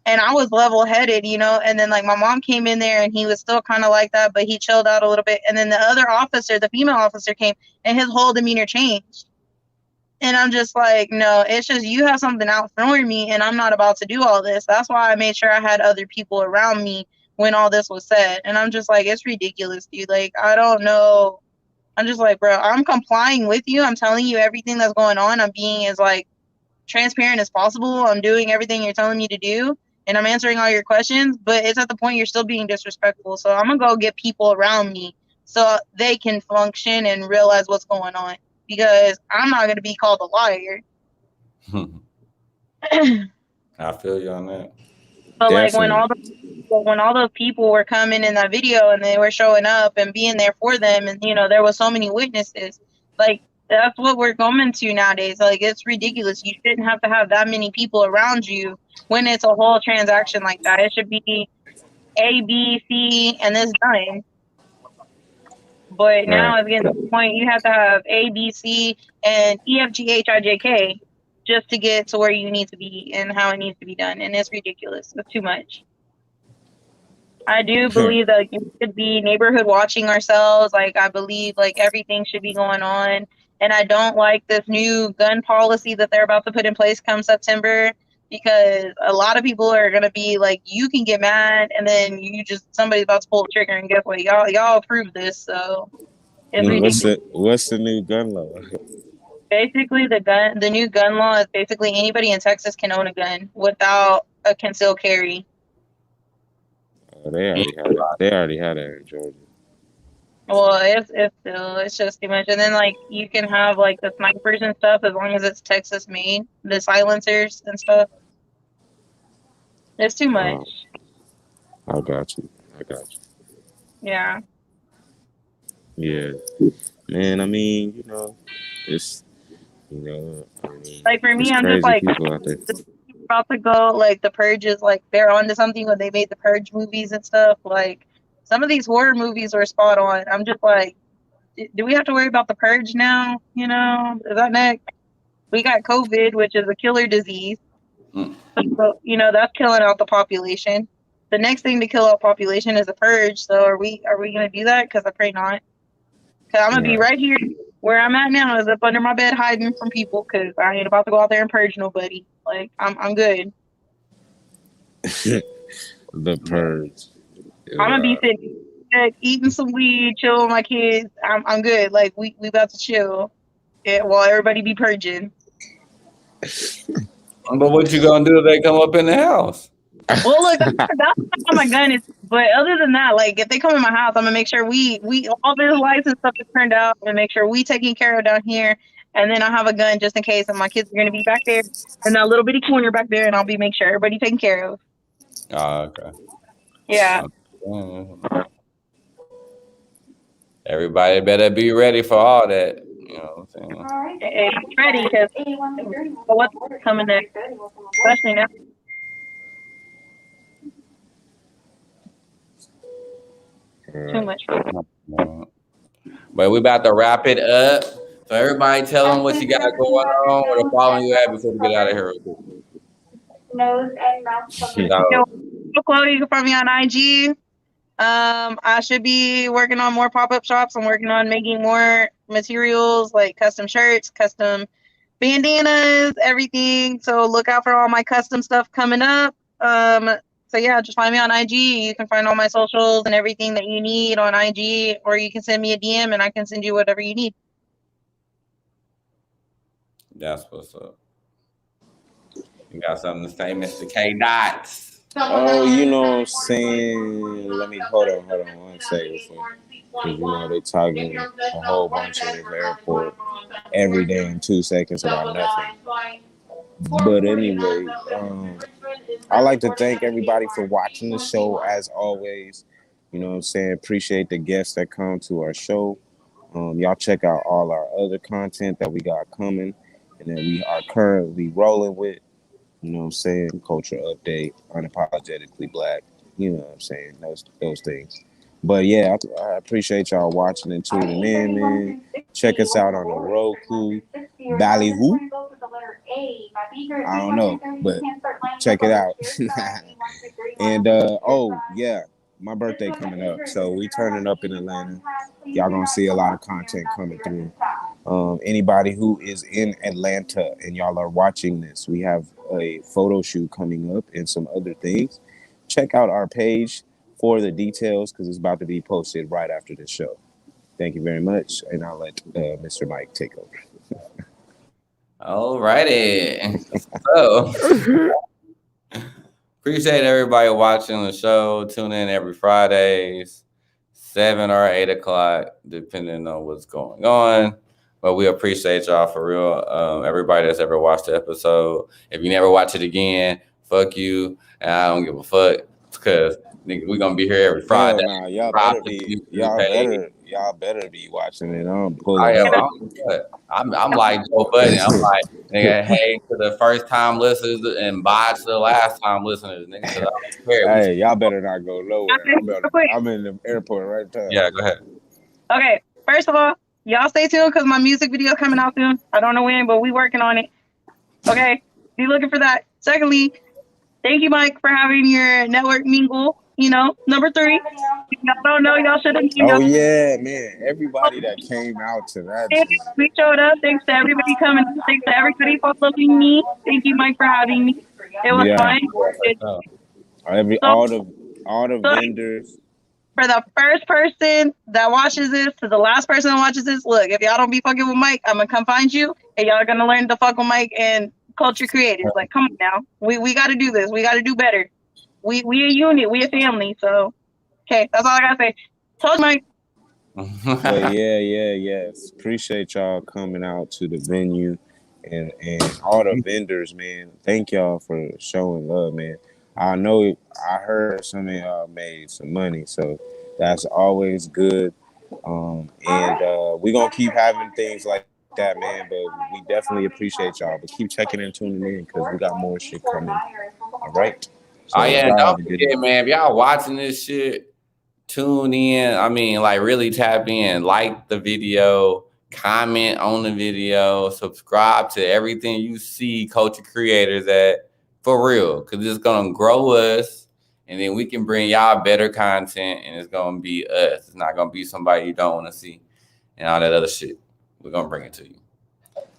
And I was level headed, and then like my mom came in there and he was still kind of like that, but he chilled out a little bit. And then the other officer, the female officer came and his whole demeanor changed. And I'm just like, no, it's just you have something out for me and I'm not about to do all this. That's why I made sure I had other people around me when all this was said. And I'm just like, it's ridiculous, dude. Like, I don't know. I'm just like, bro, I'm complying with you. I'm telling you everything that's going on. I'm being as like transparent as possible. I'm doing everything you're telling me to do, and I'm answering all your questions. But it's at the point you're still being disrespectful. So I'm gonna go get people around me so they can function and realize what's going on, because I'm not gonna be called a liar. I feel you on that. But like Definitely. when all those people were coming in that video and they were showing up and being there for them, and there was so many witnesses, like that's what we're going to nowadays. Like, it's ridiculous. You shouldn't have to have that many people around you when it's a whole transaction like that. It should be A, B, C, and it's done. But now Right. it's getting to the point you have to have A, B, C, and E, F, G, H, I, J, K just to get to where you need to be and how it needs to be done. And it's ridiculous. It's too much. I do believe that we should be neighborhood watching ourselves. Like, I believe like everything should be going on. And I don't like this new gun policy that they're about to put in place come September, because a lot of people are gonna be like, you can get mad, and then somebody's about to pull the trigger, and guess what? Y'all approved this, so it's ridiculous. What's the new gun law? Basically, the new gun law is basically anybody in Texas can own a gun without a concealed carry. Oh, they already had it. They already had it in Georgia. Well, it's just too much. And then like you can have like the snipers and stuff as long as it's Texas made, the silencers and stuff. It's too much. I got you. Yeah. Yeah, man. I mean, it's Like for me, it's I'm just crazy like people out there. about to go, like the Purge is like they're onto something when they made the Purge movies and stuff. Like some of these horror movies were spot on. I'm just like, do we have to worry about the Purge now? Is that next? We got COVID, which is a killer disease. Mm. So, that's killing out the population. The next thing to kill out population is a purge. So are we gonna do that? Because I pray not. Because I'm gonna be right here where I'm at now, is up under my bed hiding from people, because I ain't about to go out there and purge nobody. Like I'm good. The Purge. I'm gonna be sitting eating some weed, chill with my kids. I'm good. Like we about to chill, while everybody be purging. But what you gonna do if they come up in the house? Well, look, that's how my gun is. But other than that, like if they come in my house, I'm gonna make sure we all their lights and stuff is turned out, and make sure we taking care of down here. And then I have a gun just in case, and my kids are gonna be back there in that little bitty corner back there, and I'll be make sure everybody taken care of. Oh, okay. Yeah. Everybody better be ready for all that. You know what I'm saying? All right. It's ready, because what's coming next, especially now. Too much. But we about to wrap it up. So everybody tell them what you got going on, or the following you have before we get out of here. Nose and mouth coverage. So, Chloe, you can find me on IG. I should be working on more pop-up shops. I'm working on making more materials, like custom shirts, custom bandanas, everything. So look out for all my custom stuff coming up. So yeah, just find me on IG. You can find all my socials and everything that you need on IG, or you can send me a DM and I can send you whatever you need. That's what's up. You got something to say, Mr. K Dots? Oh, you know what I'm saying? Let me hold on 1 second. Because they talking a whole bunch at the airport every day in 2 seconds about nothing. But anyway, I like to thank everybody for watching the show as always. You know what I'm saying? Appreciate the guests that come to our show. Y'all check out all our other content that we got coming and that we are currently rolling with. You know what I'm saying? Culture update, unapologetically black. You know what I'm saying? Those things. But yeah, I appreciate y'all watching and tuning in, man. Check us out on the Roku, Ballyhoo. I don't know, but check it out. And oh yeah, my birthday coming up, so we turning up in Atlanta. Y'all gonna see a lot of content coming through. Anybody who is in Atlanta and y'all are watching this, we have a photo shoot coming up and some other things. Check out our page, for the details because it's about to be posted right after this show. Thank you very much, and I'll let Mr. Mike take over. Alrighty. So appreciate everybody watching the show. Tune in every Fridays, 7 or 8 o'clock, depending on what's going on. But we appreciate y'all for real. Everybody that's ever watched the episode. If you never watch it again, fuck you. And I don't give a fuck because nigga, we're gonna be here every Friday. Nah, y'all better be watching it. I'm pulling I'm like Joe Budden. I'm like, nigga, hey to the first time listeners and bye to the last time listeners, nigga. Hey, y'all better not go nowhere. I'm in the airport right there. Yeah, go ahead. Okay, first of all, y'all stay tuned because my music video coming out soon. I don't know when, but we working on it. Okay, be looking for that. Secondly, thank you, Mike, for having your network mingle. Number 3. If y'all don't know, y'all should have. Oh yeah, man! Everybody that came out to that. We showed up. Thanks to everybody coming. Thanks to everybody for following me. Thank you, Mike, for having me. It was fun. All the vendors. For the first person that watches this to the last person that watches this, look, if y'all don't be fucking with Mike, I'm gonna come find you, and y'all are gonna learn to fuck with Mike and Culture Creators. Like, come on now, we got to do this. We got to do better. We a unit. We a family. So, okay, that's all I gotta say. Told you, Mike. But yes. Appreciate y'all coming out to the venue and all the vendors, man. Thank y'all for showing love, man. I know I heard some of y'all made some money, so that's always good. And we're gonna keep having things like that, man. But we definitely appreciate y'all. But keep checking and tuning in because we got more shit coming. All right. So don't forget, man, if y'all watching this shit, tune in. I mean, like, really tap in, like the video, comment on the video, subscribe to everything you see Culture Creators at, for real, because it's going to grow us, and then we can bring y'all better content, and it's going to be us. It's not going to be somebody you don't want to see and all that other shit. We're going to bring it to you.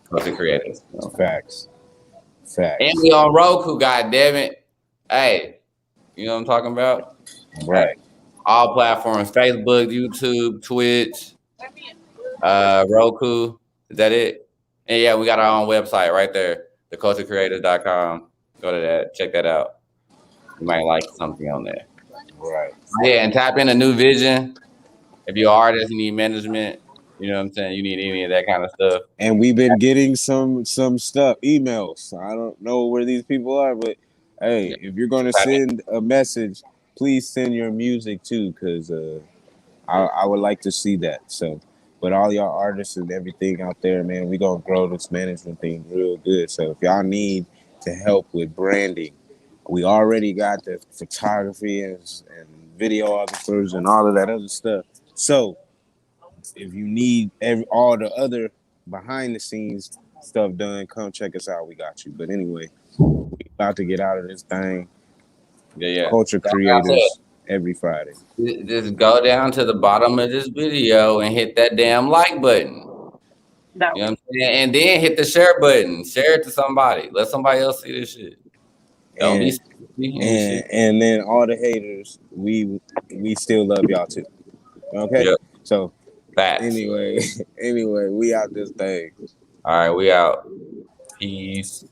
Culture Creators. Facts. And we on Roku, goddammit. Hey, you know what I'm talking about? Right. All platforms, Facebook, YouTube, Twitch, Roku. Is that it? And yeah, we got our own website right there, theculturecreators.com. Go to that. Check that out. You might like something on there. Right. Yeah, and tap into New Vision. If you're an artist, you need management. You know what I'm saying? You need any of that kind of stuff. And we've been getting some stuff, emails. I don't know where these people are, but hey, if you're going to send a message, please send your music too, because I would like to see that. So, but all y'all artists and everything out there, man, we going to grow this management thing real good. So if y'all need to help with branding, we already got the photography and videographers and all of that other stuff. So if you need all the other behind the scenes stuff done, come check us out. We got you. But anyway, we about to get out of this thing. Yeah. Culture Creators every Friday. Just go down to the bottom of this video and hit that damn like button. You know what I'm saying? And then hit the share button. Share it to somebody. Let somebody else see this shit. Don't be stupid. And then all the haters, we still love y'all too. Okay? Yep. So facts. Anyway, we out this thing. All right, we out. Peace.